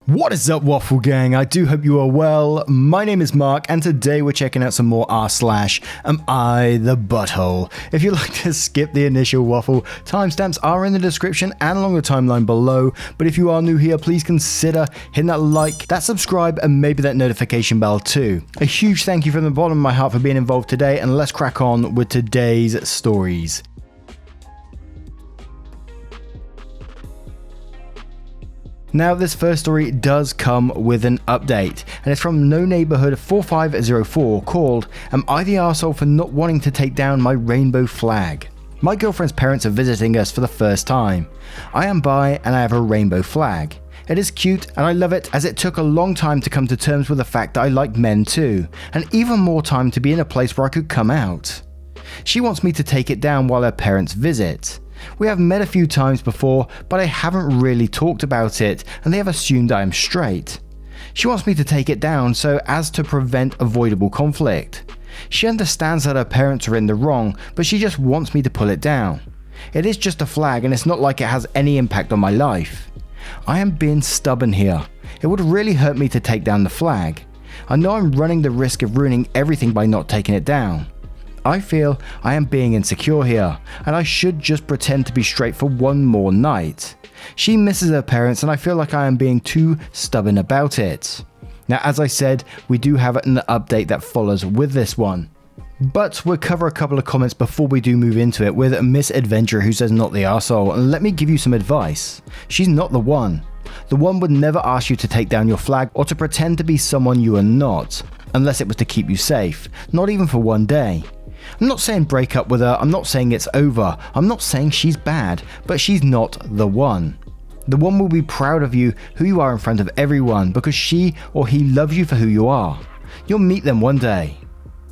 What is up, Waffle Gang? I do hope you are well. My name is Mark, and today we're checking out some more r/Am I the Butthole? If you'd like to skip the initial waffle, timestamps are in the description and along the timeline below, but if you are new here, please consider hitting that like, that subscribe, and maybe that notification bell too. A huge thank you from the bottom of my heart for being involved today, and let's crack on with today's stories. Now, this first story does come with an update, and it's from No Neighborhood 4504 called Am I the Arsehole for not wanting to take down my rainbow flag? My girlfriend's parents are visiting us for the first time. I am bi and I have a rainbow flag. It is cute and I love it, as it took a long time to come to terms with the fact that I like men too, and even more time to be in a place where I could come out. She wants me to take it down while her parents visit. We have met a few times before, but I haven't really talked about it, and they have assumed I am straight. She wants me to take it down so as to prevent avoidable conflict. She understands that her parents are in the wrong, but she just wants me to pull it down. It is just a flag, and it's not like it has any impact on my life. I am being stubborn here. It would really hurt me to take down the flag. I know I'm running the risk of ruining everything by not taking it down. I feel I am being insecure here, and I should just pretend to be straight for one more night. She misses her parents, and I feel like I am being too stubborn about it. Now, as I said, we do have an update that follows with this one. But we'll cover a couple of comments before we do move into it with Miss Adventure, who says not the arsehole, and let me give you some advice. She's not the one. The one would never ask you to take down your flag or to pretend to be someone you are not, unless it was to keep you safe, not even for one day. I'm not saying break up with her, I'm not saying it's over, I'm not saying she's bad, but she's not the one. The one will be proud of you, who you are in front of everyone, because she or he loves you for who you are. You'll meet them one day.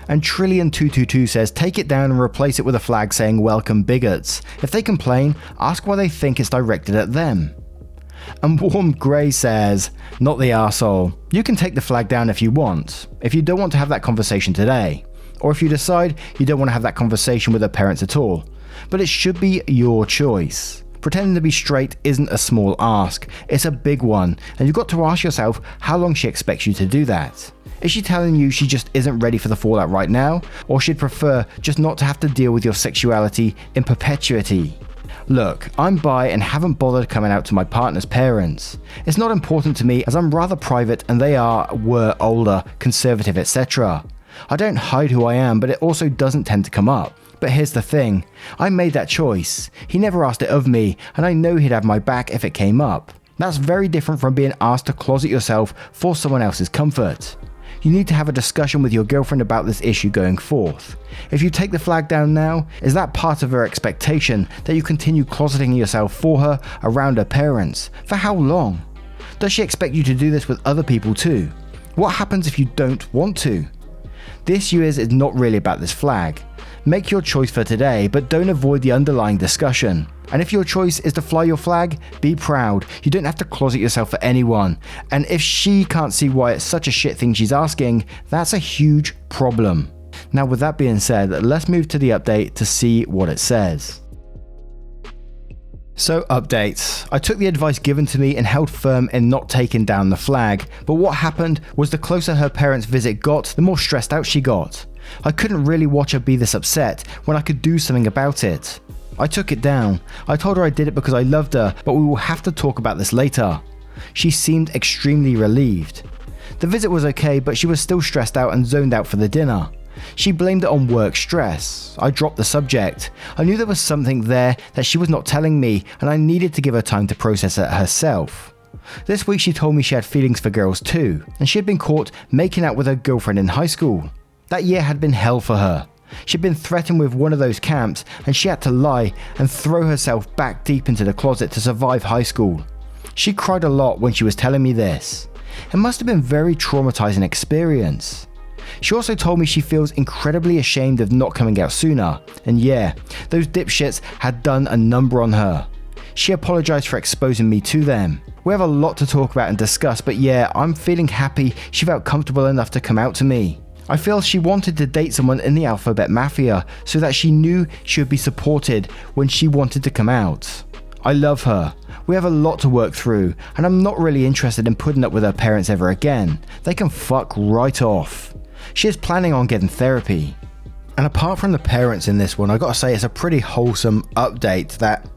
And Trillion222 says take it down and replace it with a flag saying welcome bigots. If they complain, ask why they think it's directed at them. And Warm Grey says, not the arsehole. You can take the flag down if you want, if you don't want to have that conversation today. Or if you decide you don't want to have that conversation with her parents at all. But it should be your choice. Pretending to be straight isn't a small ask, it's a big one, and you've got to ask yourself how long she expects you to do that. Is she telling you she just isn't ready for the fallout right now, or she'd prefer just not to have to deal with your sexuality in perpetuity? Look, I'm bi and haven't bothered coming out to my partner's parents. It's not important to me, as I'm rather private and they were older, conservative, etc. I don't hide who I am, but it also doesn't tend to come up. But here's the thing, I made that choice. He never asked it of me, and I know he'd have my back if it came up. That's very different from being asked to closet yourself for someone else's comfort. You need to have a discussion with your girlfriend about this issue going forth. If you take the flag down now, is that part of her expectation that you continue closeting yourself for her around her parents? For how long? Does she expect you to do this with other people too? What happens if you don't want to? This year's is not really about this flag. Make your choice for today, but don't avoid the underlying discussion. And if your choice is to fly your flag, be proud. You don't have to closet yourself for anyone. And if she can't see why it's such a shit thing she's asking, that's a huge problem. Now, with that being said, let's move to the update to see what it says. So, updates. I took the advice given to me and held firm in not taking down the flag, but what happened was the closer her parents' visit got, the more stressed out she got. I couldn't really watch her be this upset when I could do something about it. I took it down. I told her I did it because I loved her, but we will have to talk about this later. She seemed extremely relieved. The visit was okay, but she was still stressed out and zoned out for the dinner. She blamed it on work stress. I dropped the subject. I knew there was something there that she was not telling me, and I needed to give her time to process it herself. This week she told me she had feelings for girls too, and she had been caught making out with her girlfriend in high school. That year had been hell for her. She'd been threatened with one of those camps, and she had to lie and throw herself back deep into the closet to survive high school. She cried a lot when she was telling me this. It must have been a very traumatizing experience. She also told me she feels incredibly ashamed of not coming out sooner, and yeah, those dipshits had done a number on her. She apologized for exposing me to them. We have a lot to talk about and discuss, but yeah, I'm feeling happy she felt comfortable enough to come out to me. I feel she wanted to date someone in the Alphabet Mafia so that she knew she would be supported when she wanted to come out. I love her. We have a lot to work through, and I'm not really interested in putting up with her parents ever again. They can fuck right off. She is planning on getting therapy. And apart from the parents in this one, I gotta say it's a pretty wholesome update that,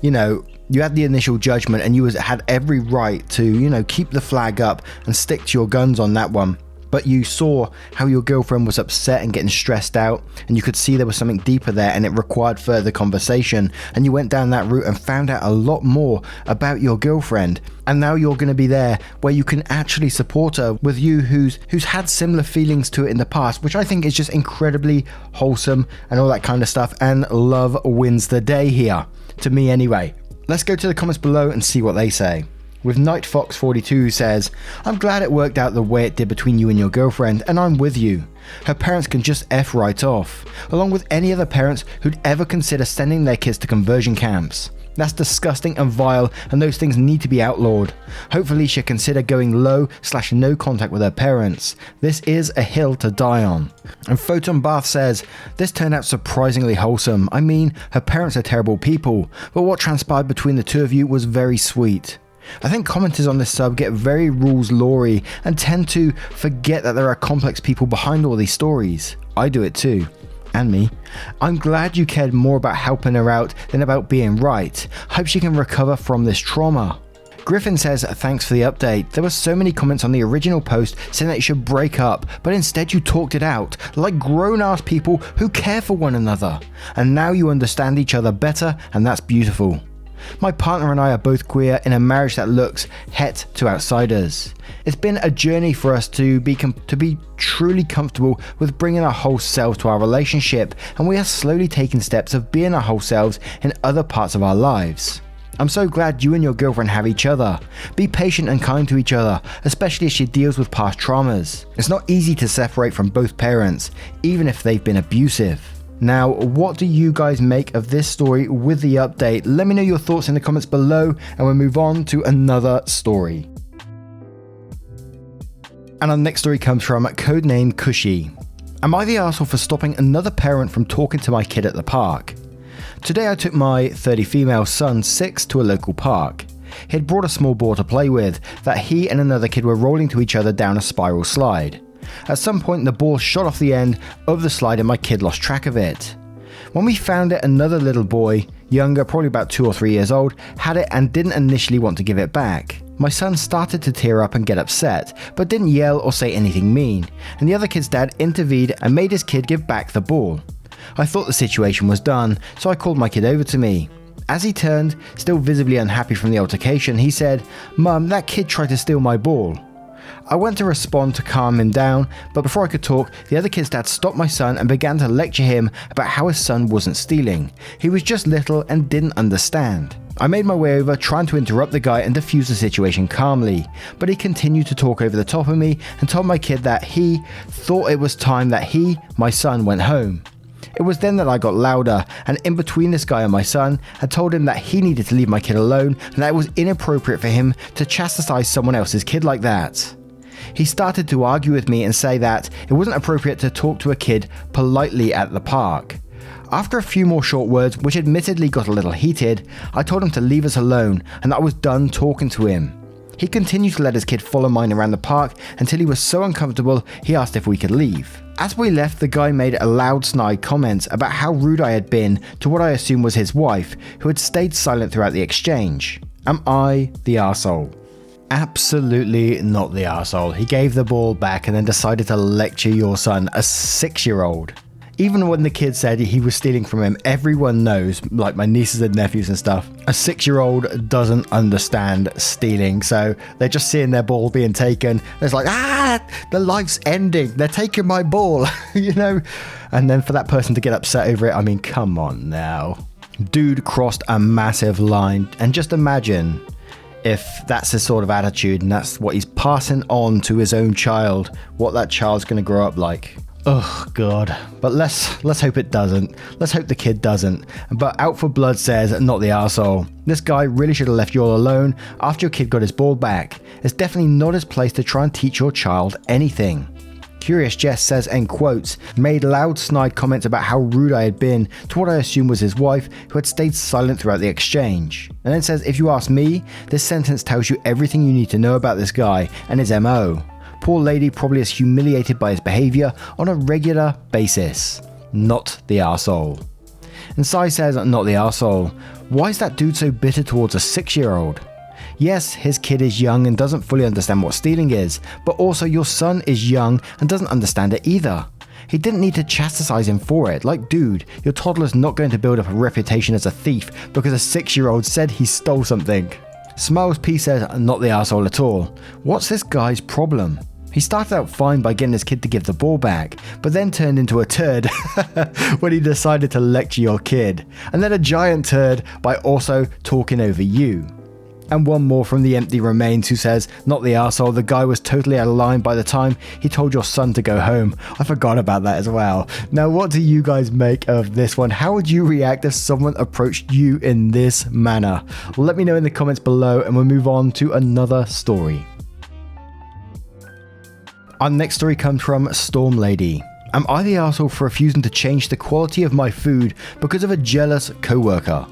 you had the initial judgment and you had every right to, keep the flag up and stick to your guns on that one. But you saw how your girlfriend was upset and getting stressed out, and you could see there was something deeper there and it required further conversation, and you went down that route and found out a lot more about your girlfriend, and now you're going to be there where you can actually support her with you who's had similar feelings to it in the past, which I think is just incredibly wholesome and all that kind of stuff, and love wins the day here, to me anyway. Let's go to the comments below and see what they say. With NightFox42 who says, I'm glad it worked out the way it did between you and your girlfriend, and I'm with you. Her parents can just F right off, along with any other parents who'd ever consider sending their kids to conversion camps. That's disgusting and vile, and those things need to be outlawed. Hopefully she'll consider going low/no contact with her parents. This is a hill to die on. And Photon Bath says, this turned out surprisingly wholesome. I mean, her parents are terrible people, but what transpired between the two of you was very sweet. I think commenters on this sub get very rules-lawy and tend to forget that there are complex people behind all these stories. I do it too. And me. I'm glad you cared more about helping her out than about being right. Hope she can recover from this trauma. Griffin says, thanks for the update. There were so many comments on the original post saying that you should break up, but instead you talked it out, like grown-ass people who care for one another. And now you understand each other better, and that's beautiful. My partner and I are both queer in a marriage that looks het to outsiders. It's been a journey for us to be truly comfortable with bringing our whole selves to our relationship, and we are slowly taking steps of being our whole selves in other parts of our lives. I'm so glad you and your girlfriend have each other. Be patient and kind to each other, especially as she deals with past traumas. It's not easy to separate from both parents, even if they've been abusive. Now, what do you guys make of this story with the update? Let me know your thoughts in the comments below, and we'll move on to another story. And our next story comes from codename Cushy. Am I the arsehole for stopping another parent from talking to my kid at the park? Today I took my 30 female son 6 to a local park. He had brought a small ball to play with that he and another kid were rolling to each other down a spiral slide. At some point the ball shot off the end of the slide and my kid lost track of it. When we found it, another little boy, younger, probably about 2 or 3 years old, had it and didn't initially want to give it back. My son started to tear up and get upset, but didn't yell or say anything mean, and the other kid's dad intervened and made his kid give back the ball. I thought the situation was done, so I called my kid over to me. As he turned, still visibly unhappy from the altercation, he said, "Mum, that kid tried to steal my ball." I went to respond to calm him down, but before I could talk, the other kid's dad stopped my son and began to lecture him about how his son wasn't stealing. He was just little and didn't understand. I made my way over, trying to interrupt the guy and defuse the situation calmly, but he continued to talk over the top of me and told my kid that he thought it was time that he, my son, went home. It was then that I got louder, and in between this guy and my son, I told him that he needed to leave my kid alone and that it was inappropriate for him to chastise someone else's kid like that. He started to argue with me and say that it wasn't appropriate to talk to a kid politely at the park. After a few more short words, which admittedly got a little heated, I told him to leave us alone and that I was done talking to him. He continued to let his kid follow mine around the park until he was so uncomfortable he asked if we could leave. As we left, the guy made a loud snide comment about how rude I had been to what I assumed was his wife, who had stayed silent throughout the exchange. Am I the arsehole? Absolutely not the arsehole. He gave the ball back and then decided to lecture your son, a 6-year-old. Even when the kid said he was stealing from him, everyone knows, like my nieces and nephews and stuff, a 6-year-old doesn't understand stealing. So they're just seeing their ball being taken. It's like, the life's ending. They're taking my ball, And then for that person to get upset over it, I mean, come on now. Dude crossed a massive line. And just imagine if that's his sort of attitude and that's what he's passing on to his own child, what that child's going to grow up like. Oh god. But let's hope it doesn't. Let's hope the kid doesn't. But Out for Blood says, not the arsehole. This guy really should have left you all alone after your kid got his ball back. It's definitely not his place to try and teach your child anything. Curious Jess says, end quotes, made loud snide comments about how rude I had been to what I assumed was his wife, who had stayed silent throughout the exchange. And then says, if you ask me, this sentence tells you everything you need to know about this guy and his MO. Poor lady probably is humiliated by his behaviour on a regular basis. Not the arsehole. And Sai says, not the arsehole. Why is that dude so bitter towards a 6-year-old? Yes, his kid is young and doesn't fully understand what stealing is, but also your son is young and doesn't understand it either. He didn't need to chastise him for it. Like, dude, your toddler's not going to build up a reputation as a thief because a 6-year-old said he stole something. Smiles P says, not the arsehole at all. What's this guy's problem? He started out fine by getting his kid to give the ball back, but then turned into a turd when he decided to lecture your kid, and then a giant turd by also talking over you. And one more from the Empty Remains who says, not the arsehole, the guy was totally out of line by the time he told your son to go home. I forgot about that as well. Now, what do you guys make of this one? How would you react if someone approached you in this manner? Let me know in the comments below and we'll move on to another story. Our next story comes from Storm Lady. Am I the arsehole for refusing to change the quality of my food because of a jealous coworker?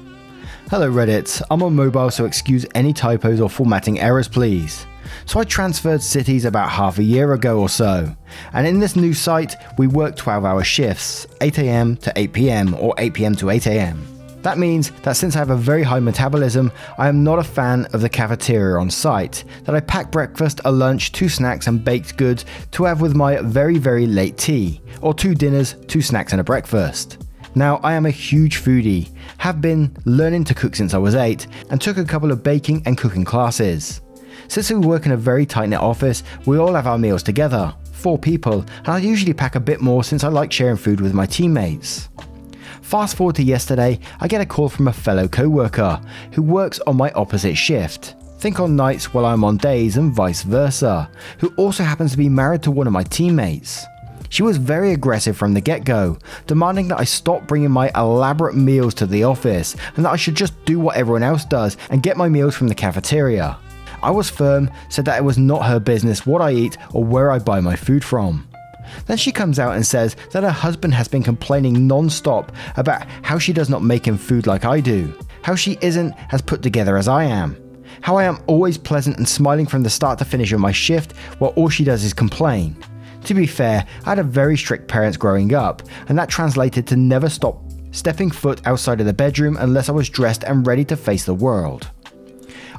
Hello Reddit, I'm on mobile so excuse any typos or formatting errors please. So I transferred cities about half a year ago or so, and in this new site we work 12-hour shifts, 8 AM to 8 PM or 8 PM to 8 AM. That means that since I have a very high metabolism, I am not a fan of the cafeteria on site, that I pack breakfast, a lunch, 2 snacks and baked goods to have with my very late tea, or 2 dinners, 2 snacks and a breakfast. Now, I am a huge foodie, have been learning to cook since I was 8, and took a couple of baking and cooking classes. Since we work in a very tight-knit office, we all have our meals together, 4 people, and I usually pack a bit more since I like sharing food with my teammates. Fast forward to yesterday, I get a call from a fellow co-worker who works on my opposite shift. Think on nights while I'm on days and vice versa, who also happens to be married to one of my teammates. She was very aggressive from the get-go, demanding that I stop bringing my elaborate meals to the office and that I should just do what everyone else does and get my meals from the cafeteria. I was firm, said that it was not her business what I eat or where I buy my food from. Then she comes out and says that her husband has been complaining non-stop about how she does not make him food like I do, how she isn't as put together as I am, how I am always pleasant and smiling from the start to finish of my shift while all she does is complain. To be fair, I had a very strict parents growing up, and that translated to never stop stepping foot outside of the bedroom unless I was dressed and ready to face the world.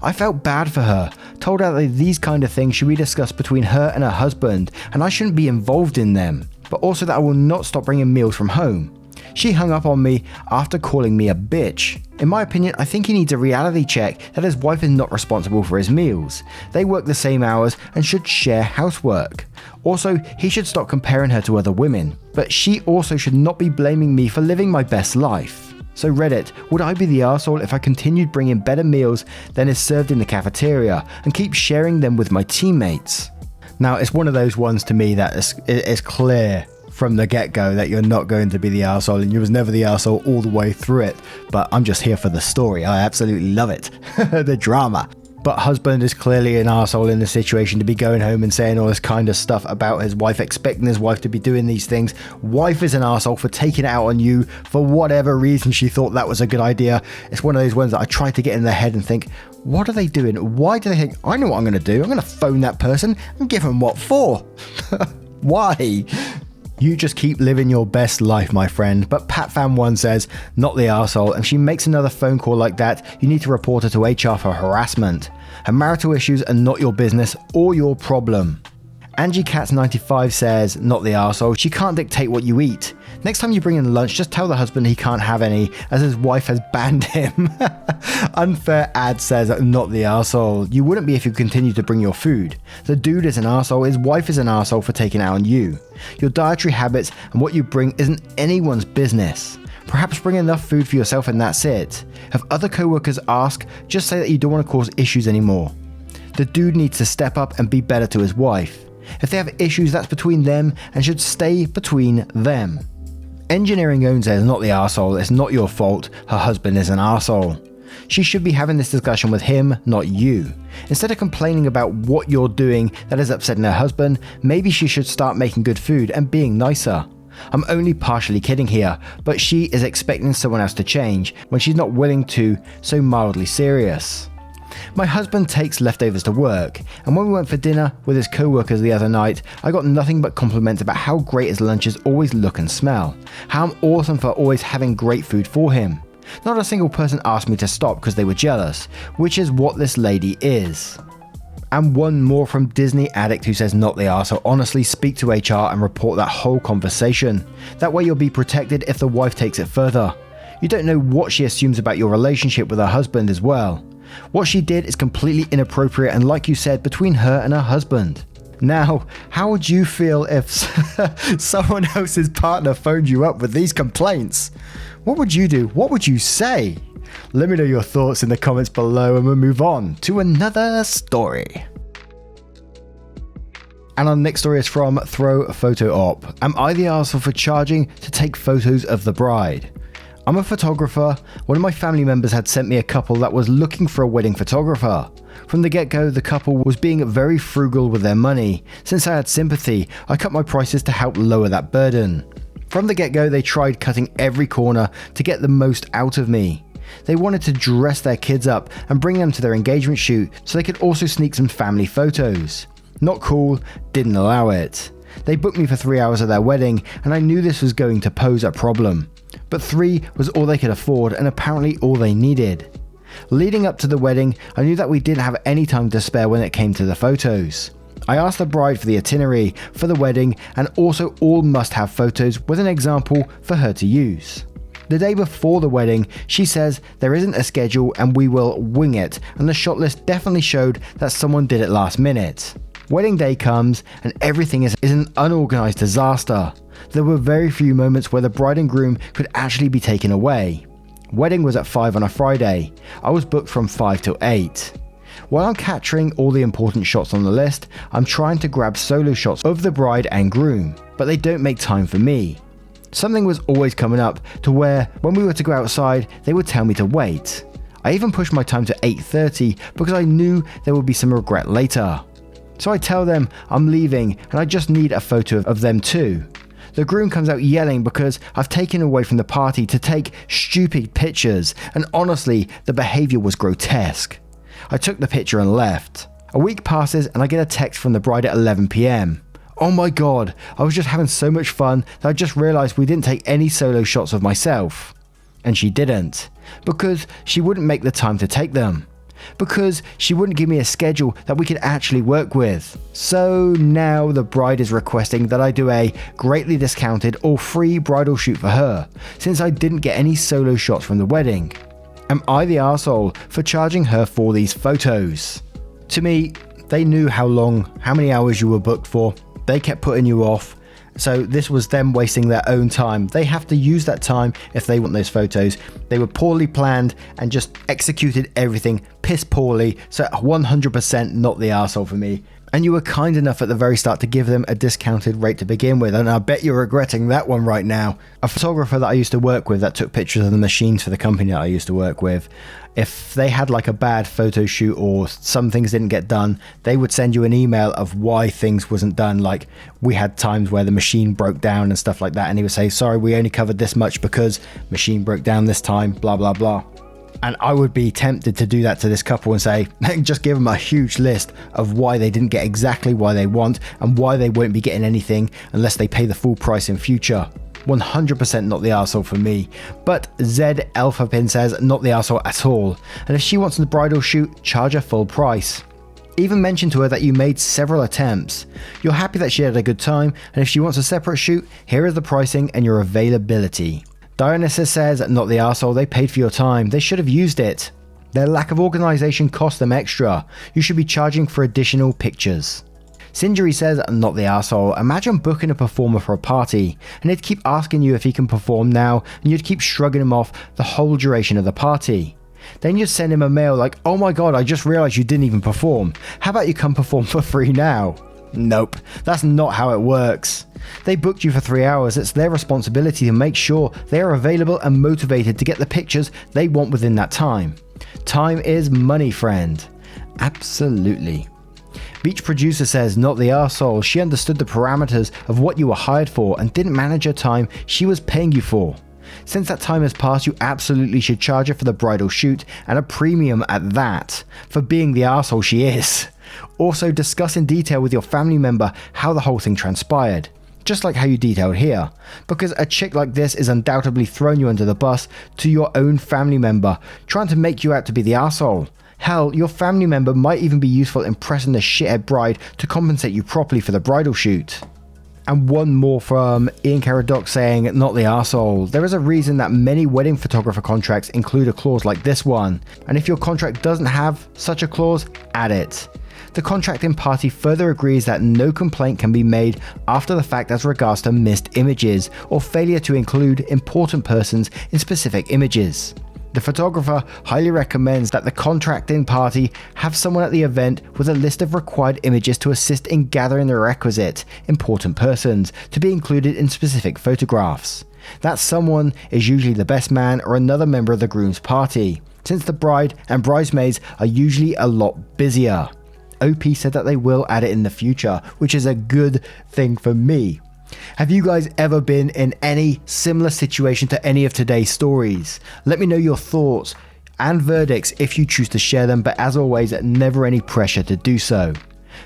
I felt bad for her, told her that these kind of things should be discussed between her and her husband and I shouldn't be involved in them, but also that I will not stop bringing meals from home. She hung up on me after calling me a bitch. In my opinion, I think he needs a reality check that his wife is not responsible for his meals. They work the same hours and should share housework. Also, he should stop comparing her to other women, but she also should not be blaming me for living my best life. So Reddit, would I be the arsehole if I continued bringing better meals than is served in the cafeteria and keep sharing them with my teammates? Now, it's one of those ones to me that is clear from the get-go that you're not going to be the arsehole, and you was never the arsehole all the way through it, but I'm just here for the story. I absolutely love it. The drama. But husband is clearly an arsehole in this situation to be going home and saying all this kind of stuff about his wife, expecting his wife to be doing these things. Wife is an arsehole for taking it out on you for whatever reason she thought that was a good idea. It's one of those ones that I try to get in their head and think, what are they doing? Why do they think, I know what I'm going to do. I'm going to phone that person and give them what for? Why? You just keep living your best life, my friend. But PatFan1 says, not the arsehole, and she makes another phone call like that, you need to report her to HR for harassment. Her marital issues are not your business or your problem. AngieCats95 says, not the arsehole, she can't dictate what you eat. Next time you bring in lunch, just tell the husband he can't have any, as his wife has banned him. Unfair Ad says, not the arsehole. You wouldn't be if you continued to bring your food. The dude is an arsehole, his wife is an arsehole for taking it out on you. Your dietary habits and what you bring isn't anyone's business. Perhaps bring enough food for yourself and that's it. If other co-workers ask, just say that you don't want to cause issues anymore. The dude needs to step up and be better to his wife. If they have issues, that's between them and should stay between them. Engineering Own says, not the arsehole, it's not your fault, her husband is an arsehole. She should be having this discussion with him, not you. Instead of complaining about what you're doing that is upsetting her husband, maybe she should start making good food and being nicer. I'm only partially kidding here, but she is expecting someone else to change when she's not willing to, so mildly serious. My husband takes leftovers to work, and when we went for dinner with his co-workers the other night, I got nothing but compliments about how great his lunches always look and smell, how I'm awesome for always having great food for him. Not a single person asked me to stop because they were jealous, which is what this lady is. And one more from Disney Addict who says not the arsehole. Honestly, speak to HR and report that whole conversation. That way you'll be protected if the wife takes it further. You don't know what she assumes about your relationship with her husband as well. What she did is completely inappropriate and, like you said, between her and her husband. Now, how would you feel if someone else's partner phoned you up with these complaints? What would you do? What would you say? Let me know your thoughts in the comments below and we'll move on to another story. And our next story is from Throw Photo Op. Am I the arsehole for charging to take photos of the bride? I'm a photographer. One of my family members had sent me a couple that was looking for a wedding photographer. From the get-go, the couple was being very frugal with their money. Since I had sympathy, I cut my prices to help lower that burden. From the get-go, they tried cutting every corner to get the most out of me. They wanted to dress their kids up and bring them to their engagement shoot so they could also sneak some family photos. Not cool, didn't allow it. They booked me for 3 hours of their wedding and I knew this was going to pose a problem. But 3 was all they could afford and apparently all they needed. Leading up to the wedding, I knew that we didn't have any time to spare when it came to the photos. I asked the bride for the itinerary for the wedding and also all must-have photos with an example for her to use. The day before the wedding, she says there isn't a schedule and we will wing it, and the shot list definitely showed that someone did it last minute. Wedding day comes and everything is an unorganized disaster. There were very few moments where the bride and groom could actually be taken away. Wedding was at 5 on a Friday. I was booked from 5 till 8. While I'm capturing all the important shots on the list, I'm trying to grab solo shots of the bride and groom, but they don't make time for me. Something was always coming up to where when we were to go outside, they would tell me to wait. I even pushed my time to 8:30 because I knew there would be some regret later. So I tell them I'm leaving and I just need a photo of them too. The groom comes out yelling because I've taken away from the party to take stupid pictures, and honestly, the behavior was grotesque. I took the picture and left. A week passes and I get a text from the bride at 11 PM. Oh my god, I was just having so much fun that I just realized we didn't take any solo shots of myself. And she didn't, because she wouldn't make the time to take them. Because she wouldn't give me a schedule that we could actually work with. So now the bride is requesting that I do a greatly discounted or free bridal shoot for her, since I didn't get any solo shots from the wedding. Am I the arsehole for charging her for these photos? To me, they knew how many hours you were booked for. They kept putting you off. So this was them wasting their own time. They have to use that time if they want those photos. They were poorly planned and just executed everything piss poorly. So 100% not the arsehole for me. And you were kind enough at the very start to give them a discounted rate to begin with, and I bet you're regretting that one right now. A photographer that I used to work with that took pictures of the machines for the company that I used to work with, if they had like a bad photo shoot or some things didn't get done, they would send you an email of why things wasn't done. Like, we had times where the machine broke down and stuff like that, and he would say, sorry, we only covered this much because machine broke down this time, blah blah blah. And I would be tempted to do that to this couple and say, just give them a huge list of why they didn't get exactly what they want and why they won't be getting anything unless they pay the full price in future. 100% not the arsehole for me. But Z Alpha Pin says not the arsehole at all. And if she wants the bridal shoot, charge her full price. Even mention to her that you made several attempts. You're happy that she had a good time, and if she wants a separate shoot, here is the pricing and your availability. Dionysus says, not the arsehole, they paid for your time, they should have used it. Their lack of organisation cost them extra. You should be charging for additional pictures. Sinjiri says, not the arsehole, imagine booking a performer for a party, and he'd keep asking you if he can perform now, and you'd keep shrugging him off the whole duration of the party. Then you'd send him a mail like, oh my god, I just realised you didn't even perform. How about you come perform for free now? Nope, that's not how it works. They booked you for 3 hours, it's their responsibility to make sure they are available and motivated to get the pictures they want within that time. Time is money, friend. Absolutely. Beach producer says, not the arsehole. She understood the parameters of what you were hired for and didn't manage her time she was paying you for. Since that time has passed, you absolutely should charge her for the bridal shoot, and a premium at that, for being the arsehole she is. Also, discuss in detail with your family member how the whole thing transpired, just like how you detailed here, because a chick like this is undoubtedly throwing you under the bus to your own family member, trying to make you out to be the arsehole. Hell, your family member might even be useful in pressing the shithead bride to compensate you properly for the bridal shoot. And one more from Ian Caradoc saying, not the arsehole. There is a reason that many wedding photographer contracts include a clause like this one, and if your contract doesn't have such a clause, add it. The contracting party further agrees that no complaint can be made after the fact as regards to missed images or failure to include important persons in specific images. The photographer highly recommends that the contracting party have someone at the event with a list of required images to assist in gathering the requisite important persons to be included in specific photographs. That someone is usually the best man or another member of the groom's party, since the bride and bridesmaids are usually a lot busier. OP said that they will add it in the future, which is a good thing for me. Have you guys ever been in any similar situation to any of today's stories? Let me know your thoughts and verdicts if you choose to share them, but as always, never any pressure to do so.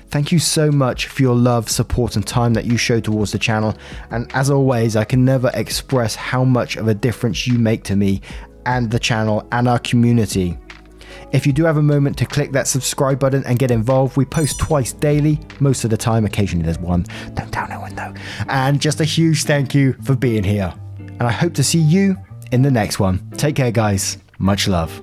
Thank you so much for your love, support and time that you show towards the channel, and as always, I can never express how much of a difference you make to me and the channel and our community. If you do have a moment to click that subscribe button and get involved, we post twice daily, most of the time, occasionally there's one, don't tell no one though. And just a huge thank you for being here. And I hope to see you in the next one. Take care guys, much love.